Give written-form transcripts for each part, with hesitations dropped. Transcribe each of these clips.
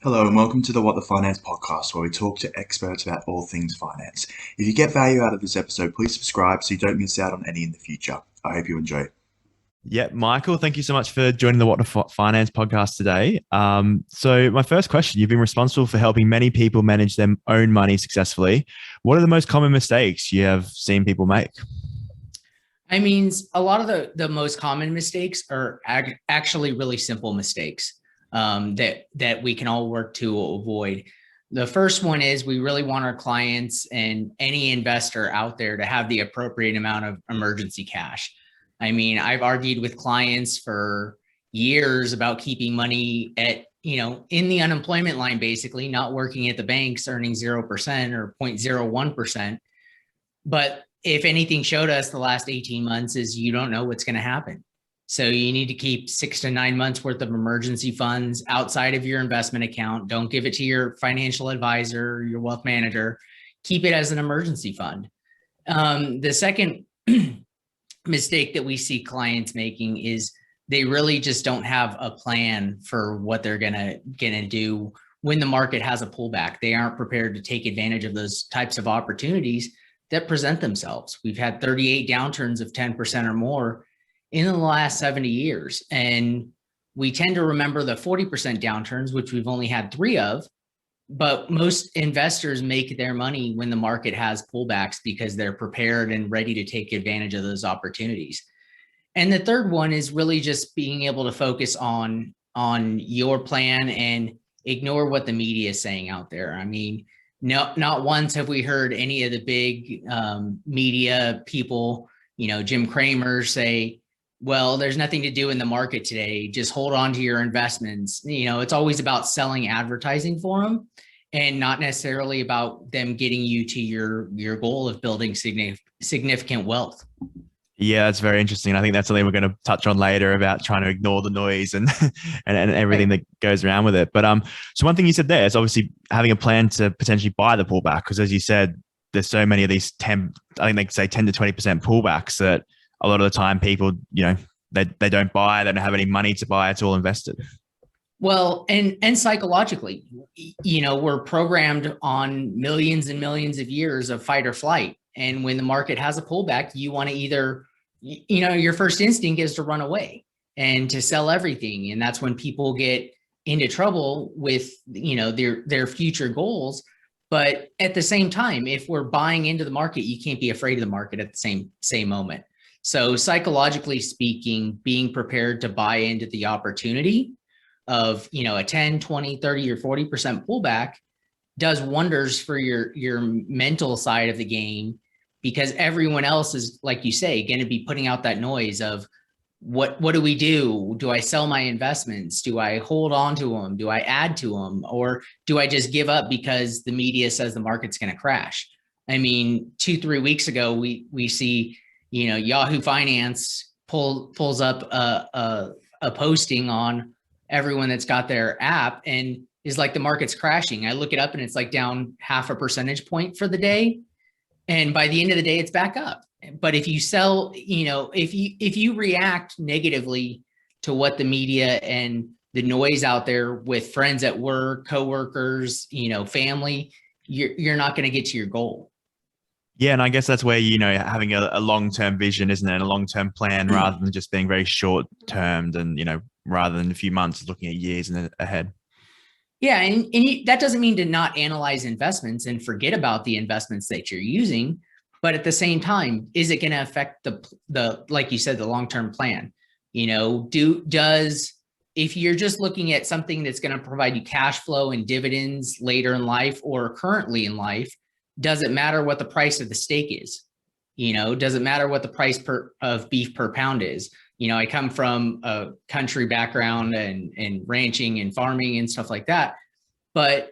Hello and welcome to the What the Finance podcast, where we talk to experts about all things finance. If you get value out of this episode, please subscribe so you don't miss out on any in the future. I hope you enjoy. Yeah, Michael, thank you so much for joining the What the Finance podcast today. So, my first question: you've been responsible for helping many people manage their own money successfully. What are the most common mistakes you have seen people make? A lot of the most common mistakes are actually really simple mistakes that we can all work to avoid. The first one is we really want our clients and any investor out there to have the appropriate amount of emergency cash. I've argued with clients for years about keeping money at, in the unemployment line, basically not working at the banks, earning 0% or 0.01%. But if anything showed us the last 18 months is you don't know what's going to happen. So you need to keep 6 to 9 months worth of emergency funds outside of your investment account. Don't give it to your financial advisor, your wealth manager. Keep it as an emergency fund. The second mistake that we see clients making is they really just don't have a plan for what they're gonna do when the market has a pullback. They aren't prepared to take advantage of those types of opportunities that present themselves. We've had 38 downturns of 10% or more in the last 70 years. And we tend to remember the 40% downturns, which we've only had 3 of, but most investors make their money when the market has pullbacks because they're prepared and ready to take advantage of those opportunities. And the third one is really just being able to focus on your plan and ignore what the media is saying out there. No, not once have we heard any of the big media people, Jim Cramer, say, well, there's nothing to do in the market today. Just hold on to your investments. It's always about selling advertising for them and not necessarily about them getting you to your goal of building significant wealth. Yeah, that's very interesting. I think that's something we're going to touch on later about trying to ignore the noise and and everything that goes around with it. But so one thing you said there is obviously having a plan to potentially buy the pullback, because as you said, there's so many of these 10, I think they say 10 to 20% pullbacks that a lot of the time people, they don't buy, they don't have any money to buy. It's all invested. Well, and psychologically, we're programmed on millions and millions of years of fight or flight. And when the market has a pullback, you want to either, your first instinct is to run away and to sell everything. And that's when people get into trouble with, their future goals. But at the same time, if we're buying into the market, you can't be afraid of the market at the same moment. So psychologically speaking, being prepared to buy into the opportunity of, a 10, 20, 30, or 40% pullback does wonders for your mental side of the game, because everyone else is, like you say, going to be putting out that noise of what do we do? Do I sell my investments? Do I hold on to them? Do I add to them? Or do I just give up because the media says the market's going to crash? 2-3 weeks ago, we see, Yahoo Finance pulls up a posting on everyone that's got their app and is like, the market's crashing. I look it up and it's like down 0.5 percentage point for the day. And by the end of the day, it's back up. But if you sell, if you react negatively to what the media and the noise out there with friends at work, coworkers, family, you're not going to get to your goal. Yeah, and I guess that's where, having a long-term vision, isn't it? A long-term plan rather than just being very short-termed and, rather than a few months, looking at years ahead. Yeah, and that doesn't mean to not analyze investments and forget about the investments that you're using. But at the same time, is it going to affect the like you said, the long-term plan? If you're just looking at something that's going to provide you cash flow and dividends later in life or currently in life, does it matter what the price of the steak is? Does it matter what the price of beef per pound is? I come from a country background and ranching and farming and stuff like that, but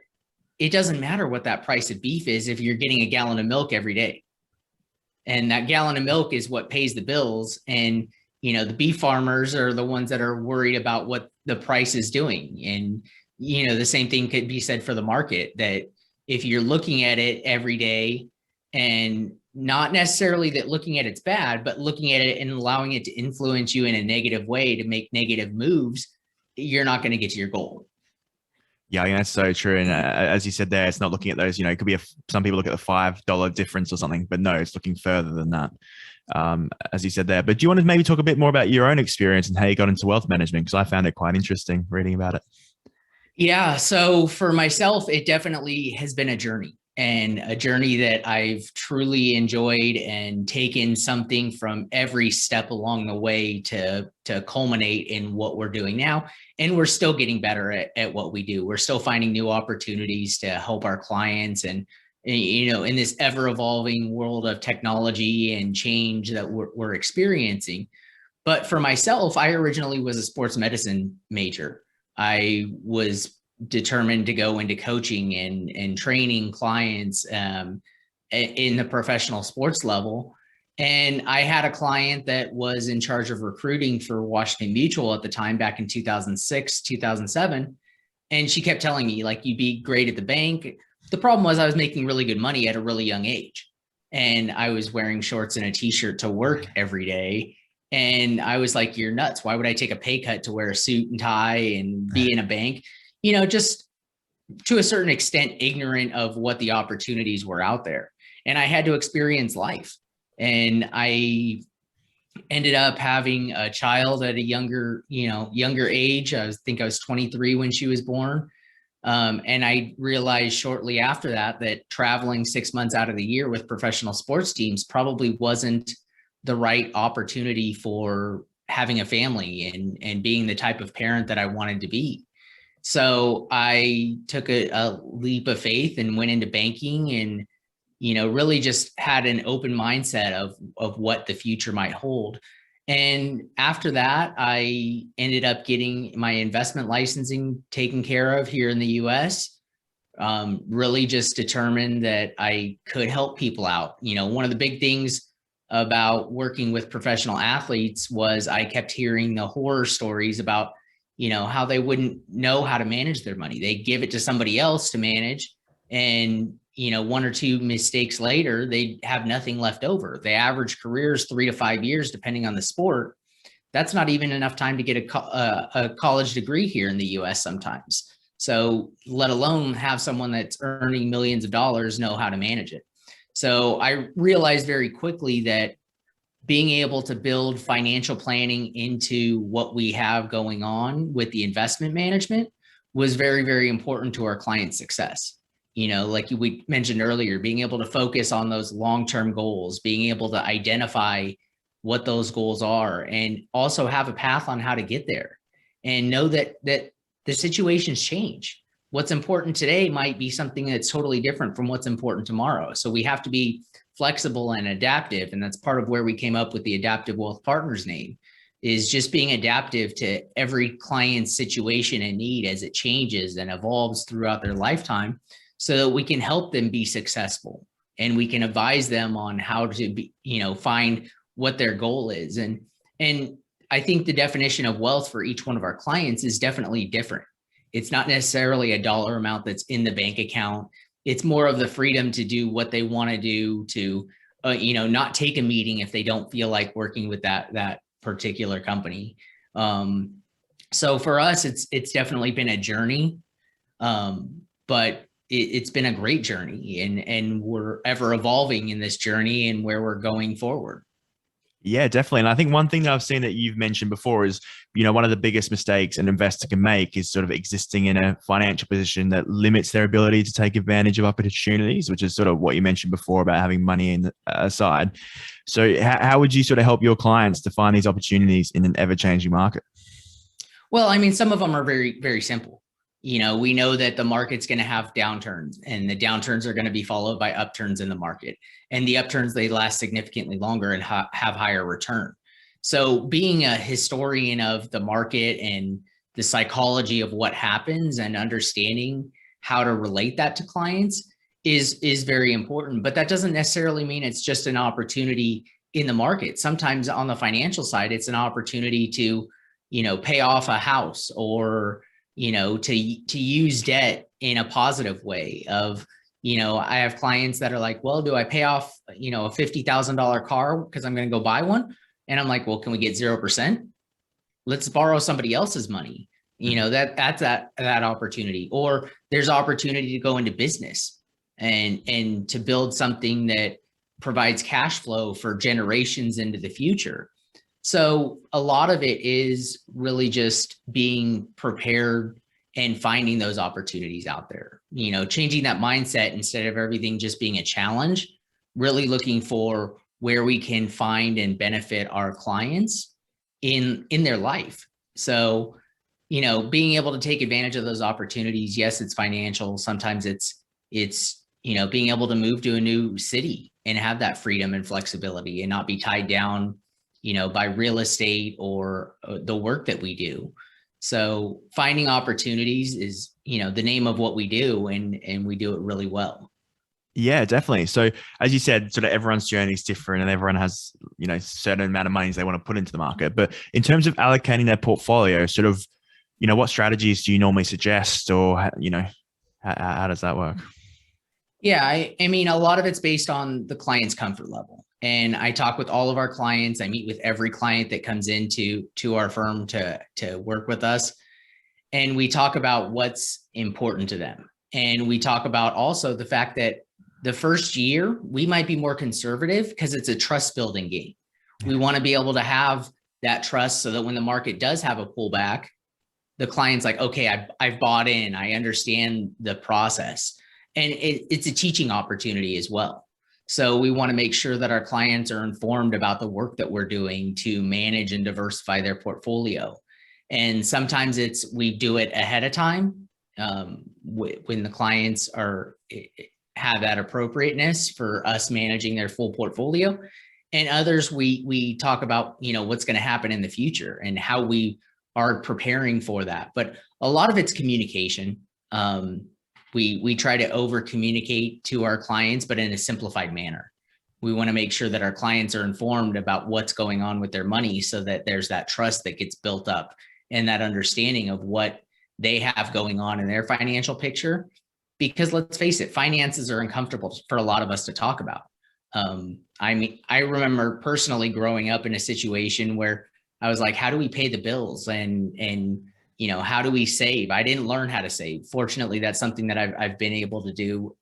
it doesn't matter what that price of beef is if you're getting a gallon of milk every day. And that gallon of milk is what pays the bills. And, the beef farmers are the ones that are worried about what the price is doing. And, the same thing could be said for the market, that if you're looking at it every day and not necessarily that looking at it's bad, but looking at it and allowing it to influence you in a negative way to make negative moves, you're not going to get to your goal. Yeah, I think that's so true. And as you said there, it's not looking at those, it could be some people look at the $5 difference or something, but no, it's looking further than that. As you said there. But do you want to maybe talk a bit more about your own experience and how you got into wealth management? Because I found it quite interesting reading about it. Yeah. So for myself, it definitely has been a journey, and a journey that I've truly enjoyed and taken something from every step along the way to culminate in what we're doing now. And we're still getting better at what we do. We're still finding new opportunities to help our clients. And, in this ever evolving world of technology and change that we're experiencing. But for myself, I originally was a sports medicine major. I was determined to go into coaching and training clients in the professional sports level. And I had a client that was in charge of recruiting for Washington Mutual at the time, back in 2006, 2007. And she kept telling me, like, you'd be great at the bank. The problem was I was making really good money at a really young age. And I was wearing shorts and a t-shirt to work every day. And I was like, you're nuts. Why would I take a pay cut to wear a suit and tie and be in a bank? Just to a certain extent, ignorant of what the opportunities were out there. And I had to experience life. And I ended up having a child at a younger age. I think I was 23 when she was born. And I realized shortly after that traveling 6 months out of the year with professional sports teams probably wasn't the right opportunity for having a family and being the type of parent that I wanted to be. So I took a leap of faith and went into banking, and, really just had an open mindset of what the future might hold. And after that, I ended up getting my investment licensing taken care of here in the US. Really just determined that I could help people out. One of the big things about working with professional athletes was I kept hearing the horror stories about, how they wouldn't know how to manage their money. They give it to somebody else to manage. And, one or two mistakes later, they have nothing left over. The average career is 3 to 5 years, depending on the sport. That's not even enough time to get a college degree here in the US sometimes. So let alone have someone that's earning millions of dollars know how to manage it. So I realized very quickly that being able to build financial planning into what we have going on with the investment management was very, very important to our client success. Like we mentioned earlier, being able to focus on those long-term goals, being able to identify what those goals are, and also have a path on how to get there, and know that the situations change. What's important today might be something that's totally different from what's important tomorrow. So we have to be flexible and adaptive. And that's part of where we came up with the Adaptive Wealth Partners name, is just being adaptive to every client's situation and need as it changes and evolves throughout their lifetime, so that we can help them be successful, and we can advise them on how to be, find what their goal is. And I think the definition of wealth for each one of our clients is definitely different. It's not necessarily a dollar amount that's in the bank account. It's more of the freedom to do what they want to do, to, not take a meeting if they don't feel like working with that particular company. So for us, it's definitely been a journey, but it's been a great journey, and we're ever evolving in this journey and where we're going forward. Yeah, definitely. And I think one thing that I've seen that you've mentioned before is, one of the biggest mistakes an investor can make is sort of existing in a financial position that limits their ability to take advantage of opportunities, which is sort of what you mentioned before about having money in aside. So how would you sort of help your clients to find these opportunities in an ever-changing market? Well, I mean, some of them are very, very simple. We know that the market's going to have downturns, and the downturns are going to be followed by upturns in the market. And the upturns, they last significantly longer and have higher return. So being a historian of the market and the psychology of what happens and understanding how to relate that to clients is very important. But that doesn't necessarily mean it's just an opportunity in the market. Sometimes on the financial side, it's an opportunity to, pay off a house, or to use debt in a positive way of, I have clients that are like, well, do I pay off, a $50,000 car because I'm going to go buy one? And I'm like, well, can we get 0%? Let's borrow somebody else's money. That's that opportunity. Or there's opportunity to go into business and to build something that provides cash flow for generations into the future. So a lot of it is really just being prepared and finding those opportunities out there, changing that mindset instead of everything just being a challenge, really looking for where we can find and benefit our clients in their life. So, being able to take advantage of those opportunities. Yes, it's financial. Sometimes it's being able to move to a new city and have that freedom and flexibility and not be tied down, by real estate or the work that we do. So finding opportunities is, the name of what we do, and we do it really well. Yeah, definitely. So as you said, sort of everyone's journey is different and everyone has, certain amount of monies they want to put into the market. But in terms of allocating their portfolio, sort of, what strategies do you normally suggest, or, how does that work? Yeah, I mean, a lot of it's based on the client's comfort level. And I talk with all of our clients. I meet with every client that comes into our firm to work with us. And we talk about what's important to them. And we talk about also the fact that the first year we might be more conservative because it's a trust building game. We want to be able to have that trust so that when the market does have a pullback, the client's like, okay, I've bought in, I understand the process. And it's a teaching opportunity as well. So we want to make sure that our clients are informed about the work that we're doing to manage and diversify their portfolio. And sometimes we do it ahead of time when the clients have that appropriateness for us managing their full portfolio. And others, we talk about, what's going to happen in the future and how we are preparing for that. But a lot of it's communication. We try to over communicate to our clients, but in a simplified manner. We want to make sure that our clients are informed about what's going on with their money so that there's that trust that gets built up and that understanding of what they have going on in their financial picture. Because let's face it, finances are uncomfortable for a lot of us to talk about. I mean, I remember personally growing up in a situation where I was like, how do we pay the bills? And how do we save? I didn't learn how to save. Fortunately, that's something that I've been able to do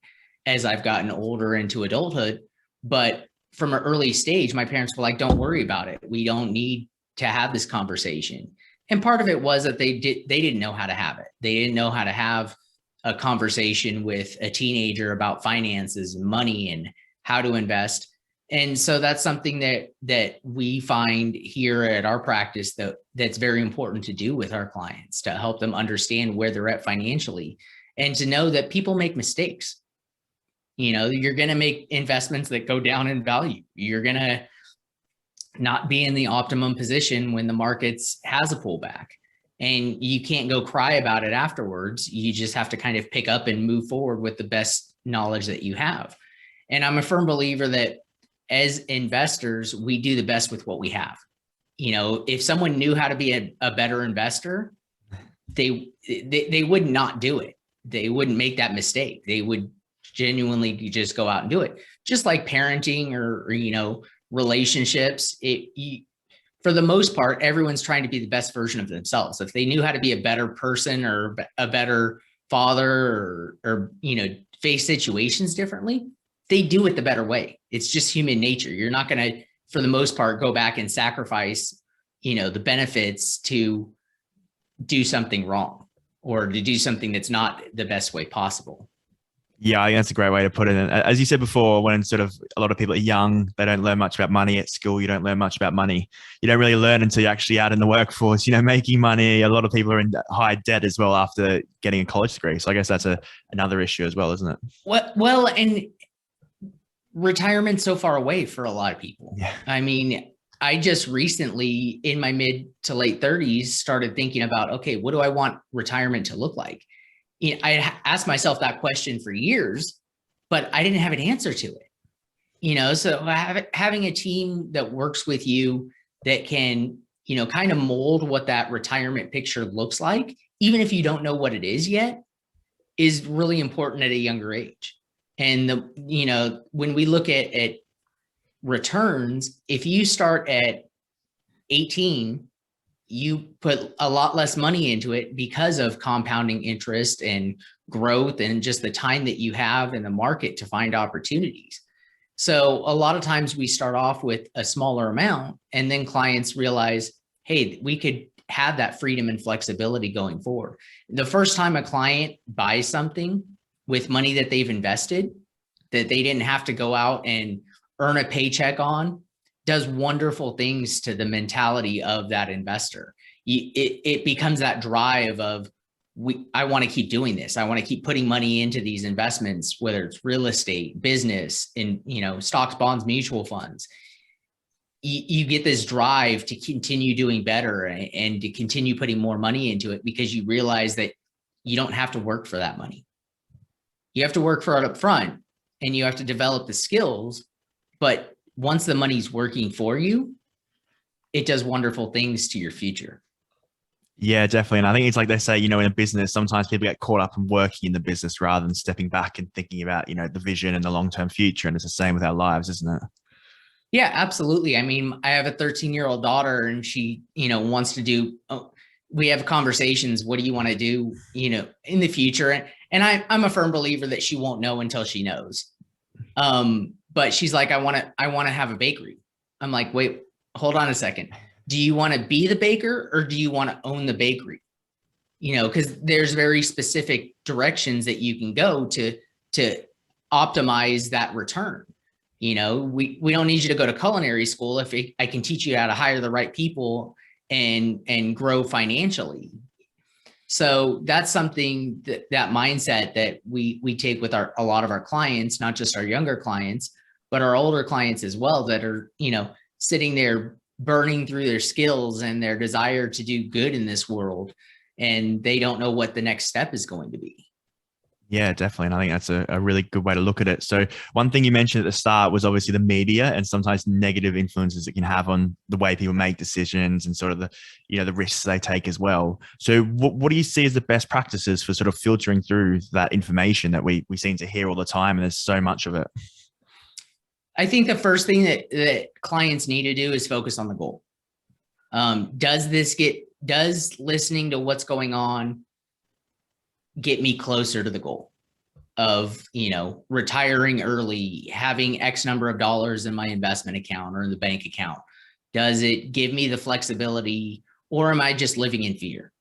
as I've gotten older into adulthood. But from an early stage, my parents were like, don't worry about it. We don't need to have this conversation. And part of it was that they didn't know how to have it. They didn't know how to have a conversation with a teenager about finances and money and how to invest. And so that's something that we find here at our practice that's very important to do with our clients, to help them understand where they're at financially and to know that people make mistakes. You're going to make investments that go down in value. You're going to not be in the optimum position when the markets has a pullback, and you can't go cry about it afterwards. You just have to kind of pick up and move forward with the best knowledge that you have. And I'm a firm believer that as investors, we do the best with what we have. If someone knew how to be a better investor, they would not do it. They wouldn't make that mistake. They would genuinely just go out and do it. Just like parenting or relationships, for the most part, everyone's trying to be the best version of themselves. If they knew how to be a better person or a better father or face situations differently, they do it the better way. It's just human nature. You're not going to, for the most part, go back and sacrifice, the benefits to do something wrong or to do something that's not the best way possible. Yeah, I think that's a great way to put it. And as you said before, when sort of a lot of people are young, they don't learn much about money at school. You don't learn much about money. You don't really learn until you're actually out in the workforce, making money. A lot of people are in high debt as well after getting a college degree. So I guess that's another issue as well, isn't it? Well, and retirement's so far away for a lot of people. Yeah. I mean, I just recently in my mid to late 30s started thinking about, okay, what do I want retirement to look like? I asked myself that question for years, but I didn't have an answer to it. So having a team that works with you that can, kind of mold what that retirement picture looks like, even if you don't know what it is yet, is really important at a younger age. And when we look at returns, if you start at 18 you put a lot less money into it because of compounding interest and growth and just the time that you have in the market to find opportunities. So a lot of times we start off with a smaller amount, and then clients realize, hey, we could have that freedom and flexibility going forward. The first time a client buys something with money that they've invested, that they didn't have to go out and earn a paycheck on, does wonderful things to the mentality of that investor. It becomes that drive of, I want to keep doing this. I want to keep putting money into these investments, whether it's real estate, business, in, stocks, bonds, mutual funds. You get this drive to continue doing better and to continue putting more money into it, because you realize that you don't have to work for that money. You have to work for it up front, and you have to develop the skills. But once the money's working for you, it does wonderful things to your future. Yeah, definitely. And I think it's like they say, in a business, sometimes people get caught up in working in the business rather than stepping back and thinking about, the vision and the long-term future. And it's the same with our lives, isn't it? Yeah, absolutely. I mean, I have a 13-year-old daughter, and she, wants to do, we have conversations. What do you want to do, in the future? And I'm a firm believer that she won't know until she knows. But she's like, I want to have a bakery. I'm like, wait, hold on a second. Do you want to be the baker, or do you want to own the bakery? Because there's very specific directions that you can go to optimize that return. We don't need you to go to culinary school if I can teach you how to hire the right people and grow financially. So that's something that mindset that we take with a lot of our clients, not just our younger clients, but our older clients as well, that are, sitting there burning through their skills and their desire to do good in this world, and they don't know what the next step is going to be. Yeah, definitely. And I think that's a really good way to look at it. So one thing you mentioned at the start was obviously the media and sometimes negative influences it can have on the way people make decisions and sort of the, the risks they take as well. So what do you see as the best practices for sort of filtering through that information that we seem to hear all the time, and there's so much of it? I think the first thing that clients need to do is focus on the goal. Does listening to what's going on get me closer to the goal of, retiring early, having X number of dollars in my investment account or in the bank account? Does it give me the flexibility, or am I just living in fear?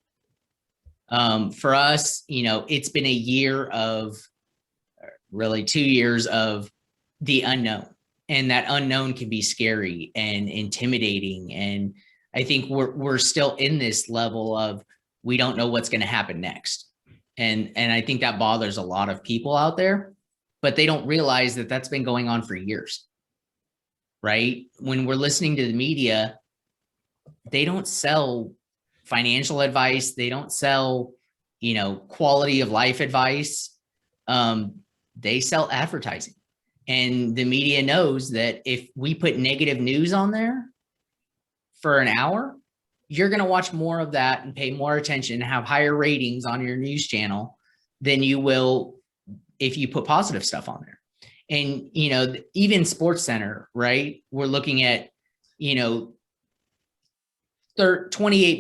For us, it's been a year of, really 2 years of the unknown. And that unknown can be scary and intimidating. And I think we're still in this level of, we don't know what's going to happen next. And I think that bothers a lot of people out there, but they don't realize that that's been going on for years, right? When we're listening to the media, they don't sell financial advice. They don't sell, quality of life advice. They sell advertising. And the media knows that if we put negative news on there for an hour, you're going to watch more of that and pay more attention and have higher ratings on your news channel than you will if you put positive stuff on there. And, even Sports Center, right? We're looking at, 28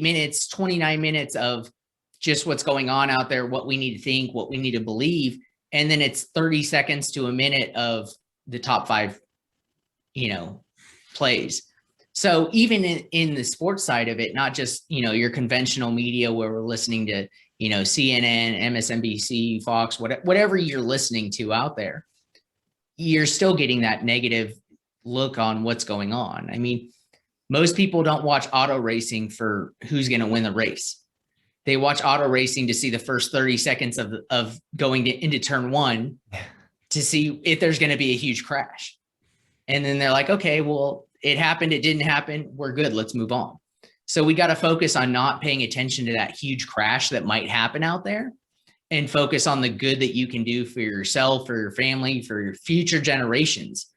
minutes, 29 minutes of just what's going on out there, what we need to think, what we need to believe. And then it's 30 seconds to a minute of the top 5, plays. So even in the sports side of it, not just, your conventional media where we're listening to, CNN, MSNBC, Fox, whatever you're listening to out there, you're still getting that negative look on what's going on. I mean, most people don't watch auto racing for who's going to win the race. They watch auto racing to see the first 30 seconds of going into turn 1 to see if there's going to be a huge crash. And then they're like, okay, well, it happened. It didn't happen. We're good. Let's move on. So we got to focus on not paying attention to that huge crash that might happen out there, and focus on the good that you can do for yourself, for your family, for your future generations.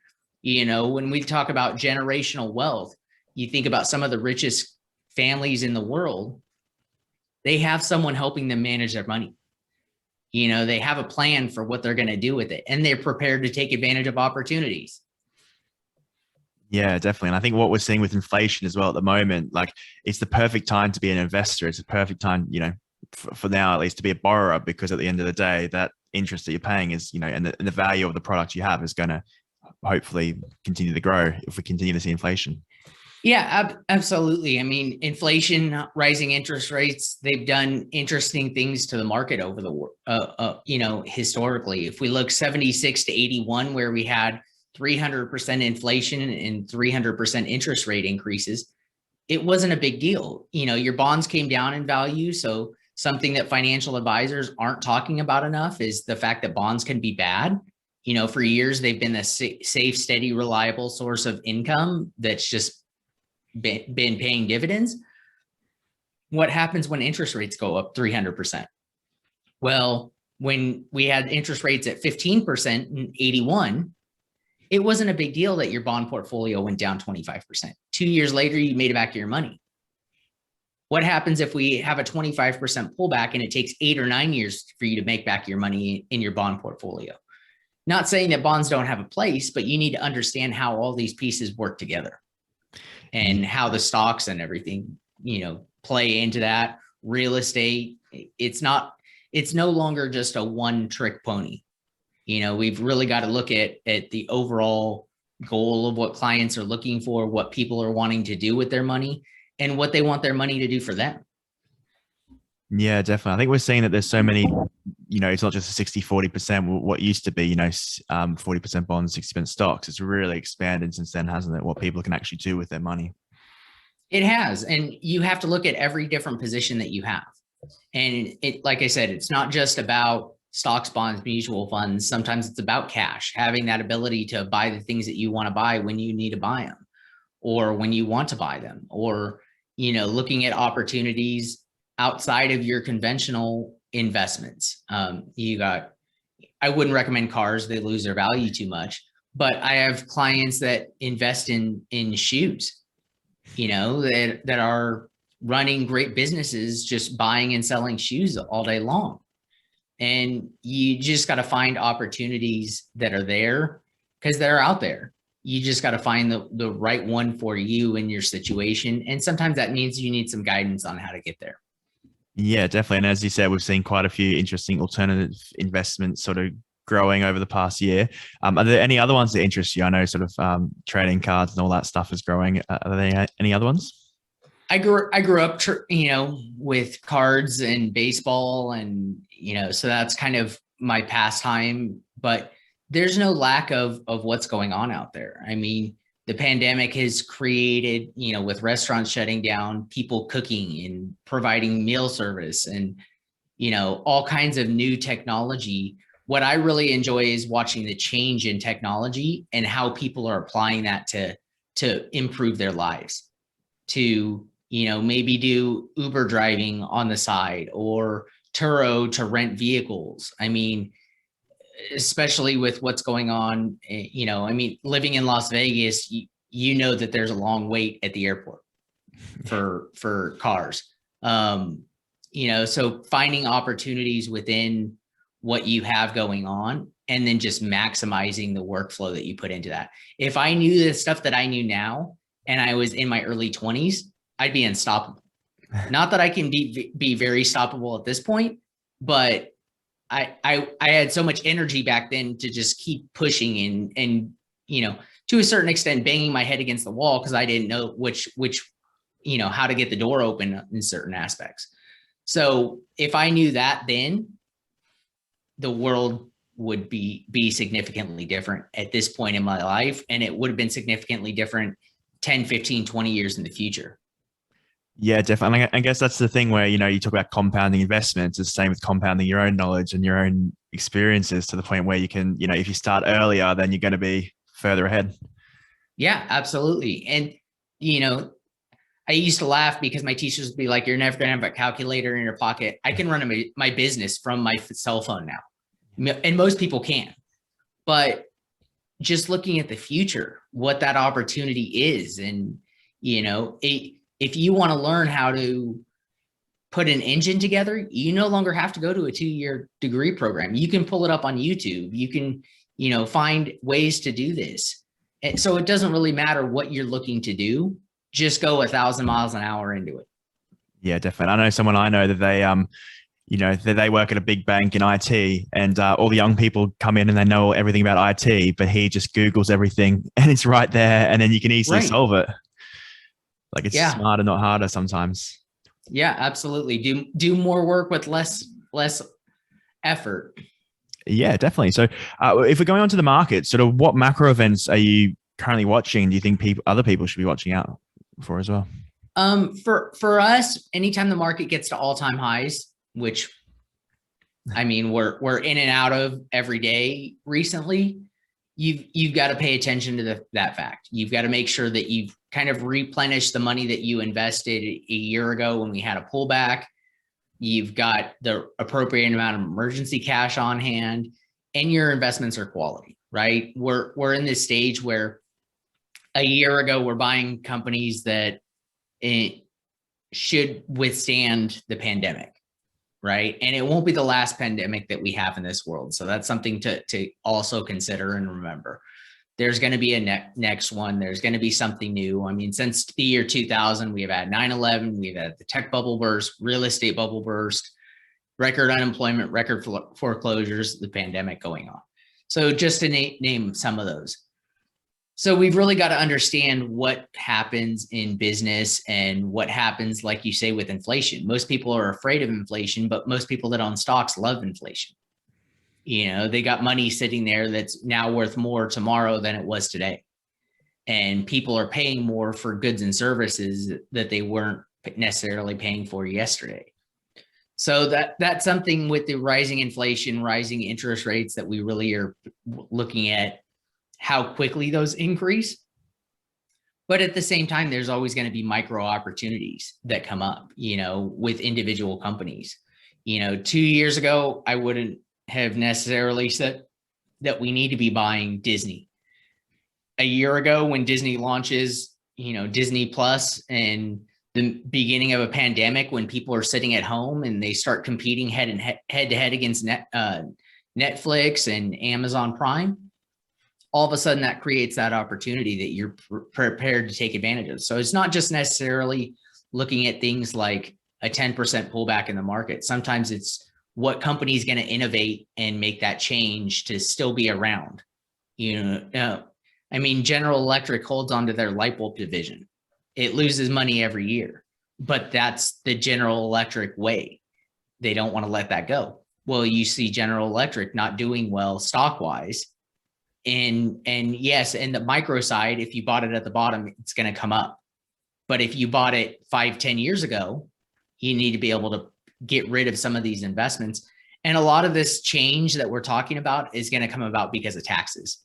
When we talk about generational wealth, you think about some of the richest families in the world. They have someone helping them manage their money. They have a plan for what they're going to do with it, and they're prepared to take advantage of opportunities. Yeah, definitely. And I think what we're seeing with inflation as well at the moment, like it's the perfect time to be an investor. It's a perfect time, for now at least, to be a borrower, because at the end of the day, that interest that you're paying is, and the value of the product you have is going to hopefully continue to grow if we continue to see inflation. Yeah, absolutely. I mean, inflation, rising interest rates, they've done interesting things to the market over the, historically. If we look 76 to 81, where we had 300% inflation and 300% interest rate increases, it wasn't a big deal. Your bonds came down in value. So something that financial advisors aren't talking about enough is the fact that bonds can be bad. For years, they've been a safe, steady, reliable source of income that's just been paying dividends. What happens when interest rates go up 300%? Well, when we had interest rates at 15% in 81, it wasn't a big deal that your bond portfolio went down 25%. 2 years later, you made it back your money. What happens if we have a 25% pullback and it takes 8 or 9 years for you to make back your money in your bond portfolio? Not saying that bonds don't have a place, but you need to understand how all these pieces work together and how the stocks and everything, play into that. Real estate, it's no longer just a one trick pony. We've really got to look at the overall goal of what clients are looking for, what people are wanting to do with their money, and what they want their money to do for them. Yeah, definitely. I think we're seeing that there's so many, it's not just a 60, 40%, what used to be, 40% bonds, 60% stocks. It's really expanded since then, hasn't it? What people can actually do with their money. It has. And you have to look at every different position that you have. And like I said, it's not just about stocks, bonds, mutual funds. Sometimes it's about cash, having that ability to buy the things that you want to buy when you need to buy them, or when you want to buy them, or, looking at opportunities outside of your conventional investments. I wouldn't recommend cars. They lose their value too much, but I have clients that invest in shoes, that are running great businesses, just buying and selling shoes all day long. And you just got to find opportunities that are there, because they're out there. You just got to find the right one for you in your situation. And sometimes that means you need some guidance on how to get there. Yeah, definitely. And as you said, we've seen quite a few interesting alternative investments sort of growing over the past year. Are there any other ones that interest you? I know sort of trading cards and all that stuff is growing. Are there any other ones? I grew up, with cards and baseball, and, so that's kind of my pastime, but there's no lack of what's going on out there. I mean, the pandemic has created, with restaurants shutting down, people cooking and providing meal service and, all kinds of new technology. What I really enjoy is watching the change in technology and how people are applying that to improve their lives, to, maybe do Uber driving on the side, or Turo to rent vehicles. I mean, especially with what's going on, living in Las Vegas, that there's a long wait at the airport for cars. So finding opportunities within what you have going on, and then just maximizing the workflow that you put into that. If I knew the stuff that I knew now, and I was in my early 20s, I'd be unstoppable. Not that I can be very stoppable at this point, but I had so much energy back then to just keep pushing and to a certain extent banging my head against the wall, because I didn't know which how to get the door open in certain aspects. So if I knew that then, the world would be significantly different at this point in my life, and it would have been significantly different 10, 15, 20 years in the future. Yeah, definitely. I guess that's the thing where, you talk about compounding investments. It's the same with compounding your own knowledge and your own experiences, to the point where you can, if you start earlier, then you're going to be further ahead. Yeah, absolutely. And, I used to laugh because my teachers would be like, you're never going to have a calculator in your pocket. I can run my business from my cell phone now. And most people can. But just looking at the future, what that opportunity is, and, if you want to learn how to put an engine together, you no longer have to go to a 2-year degree program. You can pull it up on YouTube. You can, find ways to do this. And so it doesn't really matter what you're looking to do. Just go 1,000 miles an hour into it. Yeah, definitely. I know someone I know that they work at a big bank in IT, and all the young people come in and they know everything about IT, but he just Googles everything and it's right there, and then you can easily solve it. Like, it's smarter, not harder sometimes. Yeah, absolutely. Do more work with less effort. Yeah, definitely. So if we're going on to the market, sort of what macro events are you currently watching? Do you think other people should be watching out for as well? For us, anytime the market gets to all-time highs, which I mean, we're in and out of every day recently, you've got to pay attention to that fact. You've got to make sure that you've kind of replenished the money that you invested a year ago when we had a pullback. You've got the appropriate amount of emergency cash on hand, and your investments are quality, right? We're in this stage where a year ago we're buying companies that should withstand the pandemic, right? And it won't be the last pandemic that we have in this world. So that's something to also consider and remember. There's going to be a next one. There's going to be something new. I mean, since the year 2000, we've had 9/11, we've had the tech bubble burst, real estate bubble burst, record unemployment, record foreclosures, the pandemic going on. So just to name some of those. So we've really got to understand what happens in business and what happens, like you say, with inflation. Most people are afraid of inflation, but most people that own stocks love inflation. You know, they got money sitting there that's now worth more tomorrow than it was today. And people are paying more for goods and services that they weren't necessarily paying for yesterday. So that's something with the rising inflation, rising interest rates, that we really are looking at how quickly those increase. But at the same time, there's always going to be micro opportunities that come up, you know, with individual companies. You know, 2 years ago, I wouldn't have necessarily said that we need to be buying Disney. A year ago, when Disney launches, you know, Disney Plus, and the beginning of a pandemic, when people are sitting at home and they start competing head to head against Netflix and Amazon Prime, all of a sudden that creates that opportunity that you're prepared to take advantage of. So it's not just necessarily looking at things like a 10% pullback in the market. Sometimes it's what company is going to innovate and make that change to still be around. You know, I mean, General Electric holds onto their light bulb division. It loses money every year, but that's the General Electric way. They don't want to let that go. Well, you see General Electric not doing well stock wise. And yes, in the micro side, if you bought it at the bottom, it's going to come up. But if you bought it 5-10 years ago, you need to be able to get rid of some of these investments. And a lot of this change that we're talking about is going to come about because of taxes.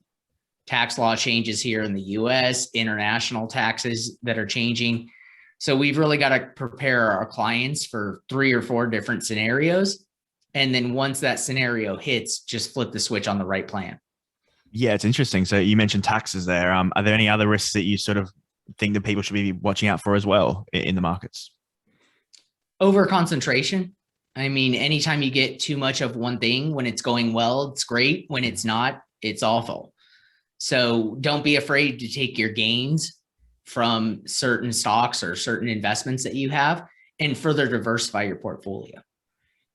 Tax law changes here in the US, international taxes that are changing. So we've really got to prepare our clients for 3 or 4 different scenarios. And then once that scenario hits, just flip the switch on the right plan. Yeah, it's interesting. So you mentioned taxes there. Are there any other risks that you sort of think that people should be watching out for as well in the markets? Over concentration. I mean, anytime you get too much of one thing, when it's going well, it's great. When it's not, it's awful. So don't be afraid to take your gains from certain stocks or certain investments that you have and further diversify your portfolio.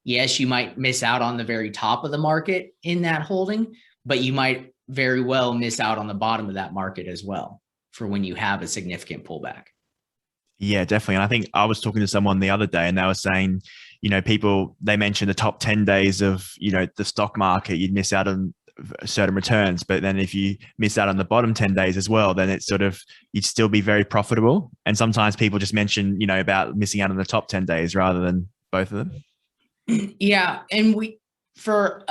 Yes, you might miss out on the very top of the market in that holding, but you might very well miss out on the bottom of that market as well for when you have a significant pullback. Yeah, definitely. And I think I was talking to someone the other day and they were saying, you know, they mentioned the top 10 days of, you know, the stock market, you'd miss out on certain returns. But then if you miss out on the bottom 10 days as well, then it's sort of, you'd still be very profitable. And sometimes people just mention, you know, about missing out on the top 10 days rather than both of them. Yeah. And for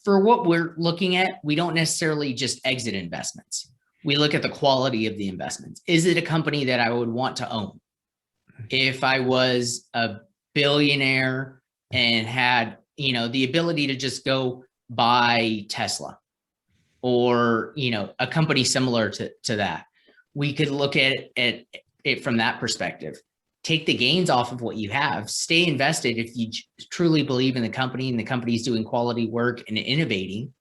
what we're looking at, we don't necessarily just exit investments. We look at the quality of the investments. Is it a company that I would want to own? If I was a billionaire and had, you know, the ability to just go buy Tesla or, you know, a company similar to that, we could look at it from that perspective. Take the gains off of what you have, stay invested if you truly believe in the company and the company's doing quality work and innovating.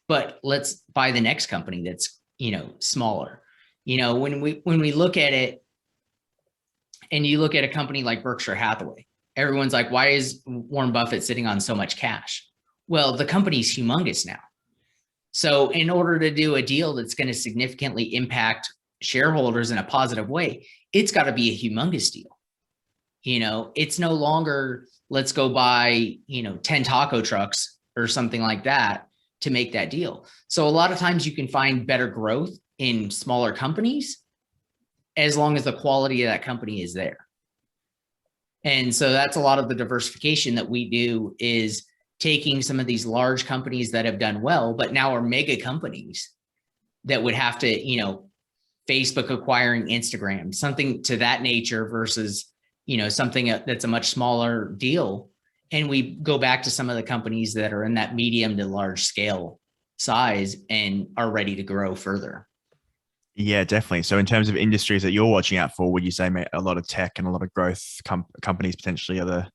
But let's buy the next company that's smaller. When we look at it, and you look at a company like Berkshire Hathaway, everyone's like, why is Warren Buffett sitting on so much cash? Well, the company's humongous now. So in order to do a deal that's going to significantly impact shareholders in a positive way, it's got to be a humongous deal. It's no longer, let's go buy, 10 taco trucks or something like that to make that deal. So a lot of times you can find better growth in smaller companies as long as the quality of that company is there. And so that's a lot of the diversification that we do, is taking some of these large companies that have done well, but now are mega companies that would have to, Facebook acquiring Instagram, something to that nature, versus, something that's a much smaller deal. And we go back to some of the companies that are in that medium to large scale size and are ready to grow further. Yeah, definitely. So in terms of industries that you're watching out for, would you say a lot of tech and a lot of growth companies potentially are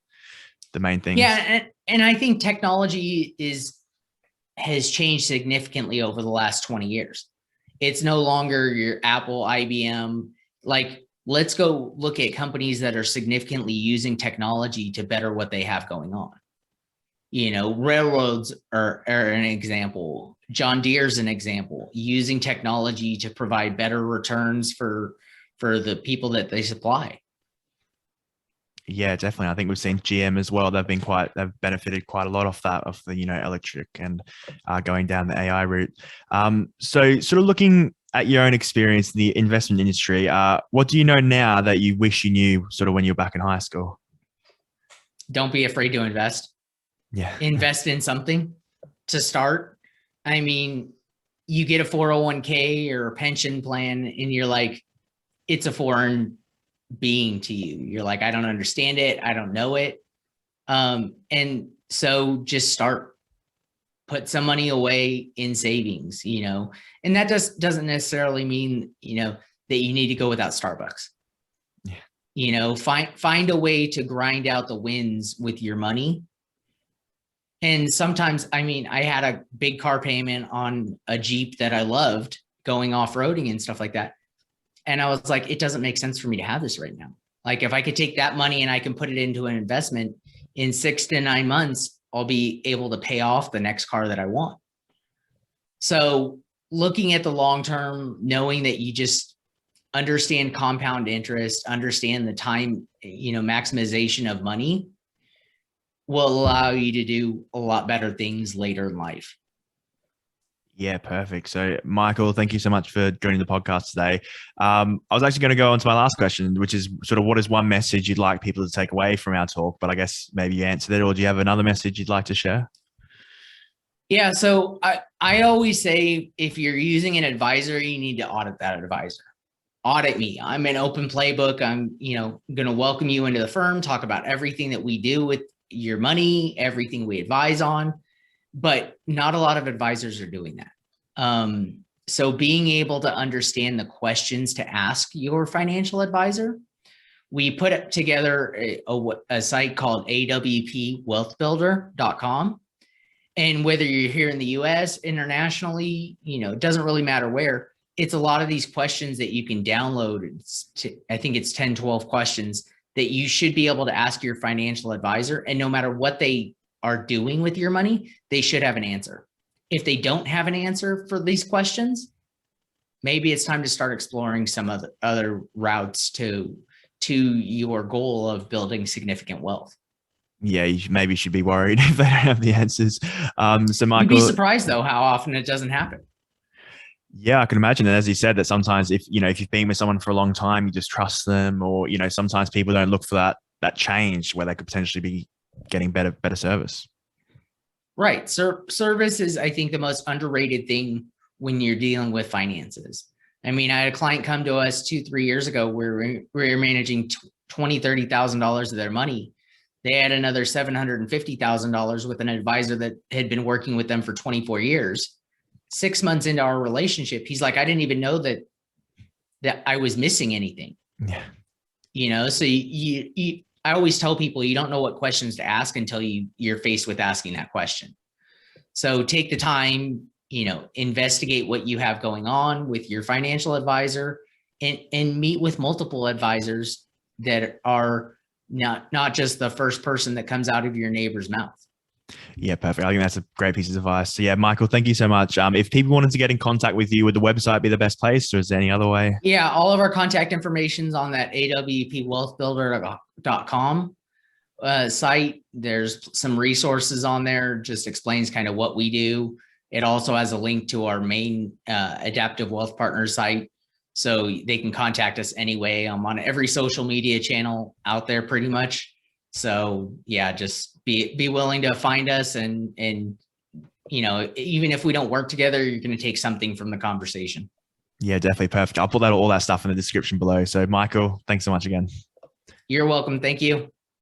the main things? Yeah. And I think technology has changed significantly over the last 20 years. It's no longer your Apple, IBM. Like, let's go look at companies that are significantly using technology to better what they have going on. Railroads are an example. John Deere's an example, using technology to provide better returns for the people that they supply. Yeah, definitely. I think we've seen GM as well. They've benefited quite a lot off that, of the, electric and going down the AI route. So sort of looking at your own experience in the investment industry, what do you know now that you wish you knew sort of when you were back in high school? Don't be afraid to invest. Yeah. Invest in something to start. I mean, you get a 401k or a pension plan and you're like, it's a foreign being to you. You're like, I don't understand it. I don't know it. And so just start, put some money away in savings, and that doesn't necessarily mean, that you need to go without Starbucks. Yeah. Find a way to grind out the wins with your money. And sometimes, I had a big car payment on a Jeep that I loved, going off-roading and stuff like that. And I was like, it doesn't make sense for me to have this right now. Like, if I could take that money and I can put it into an investment, in 6 to 9 months, I'll be able to pay off the next car that I want. So looking at the long term, knowing that you just understand compound interest, understand the time, maximization of money, will allow you to do a lot better things later in life. Yeah, perfect. So, Michael, thank you so much for joining the podcast today. I was actually going to go on to my last question, which is sort of, what is one message you'd like people to take away from our talk? But I guess maybe you answered it, or do you have another message you'd like to share? Yeah. So I always say, if you're using an advisor, you need to audit that advisor. Audit me. I'm an open playbook. I'm, going to welcome you into the firm, talk about everything that we do with your money, everything we advise on. But not a lot of advisors are doing that. So being able to understand the questions to ask your financial advisor, we put together a site called awpwealthbuilder.com. And whether you're here in the US, internationally, it doesn't really matter where. It's a lot of these questions that you can download. I think it's 10, 12 questions that you should be able to ask your financial advisor. And no matter what they are doing with your money, they should have an answer. If they don't have an answer for these questions, maybe it's time to start exploring some other routes to your goal of building significant wealth. Yeah, you maybe should be worried if they don't have the answers. So, Michael, you'd be surprised though how often it doesn't happen. Yeah, I can imagine. And as you said, that sometimes if you've been with someone for a long time, you just trust them, or sometimes people don't look for that change where they could potentially be getting better service. Right. Service is, I think, the most underrated thing when you're dealing with finances. I had a client come to us 2-3 years ago where we were managing $20,000, $30,000 of their money. They had another $750,000 with an advisor that had been working with them for 24 years. 6 months into our relationship, he's like, I didn't even know that I was missing anything. Yeah. So I always tell people, you don't know what questions to ask until you're faced with asking that question. So take the time, investigate what you have going on with your financial advisor, and meet with multiple advisors that are not just the first person that comes out of your neighbor's mouth. Yeah, perfect. I think that's a great piece of advice. So yeah, Michael, thank you so much. If people wanted to get in contact with you, would the website be the best place, or is there any other way? Yeah, all of our contact information is on that awpwealthbuilder.com site. There's some resources on there, just explains kind of what we do. It also has a link to our main Adaptive Wealth Partners site, so they can contact us anyway. I'm on every social media channel out there pretty much. So yeah, just be willing to find us, and even if we don't work together, you're going to take something from the conversation. Yeah, definitely. Perfect. I'll put all that stuff in the description below. So Michael, thanks so much again. You're welcome. Thank you.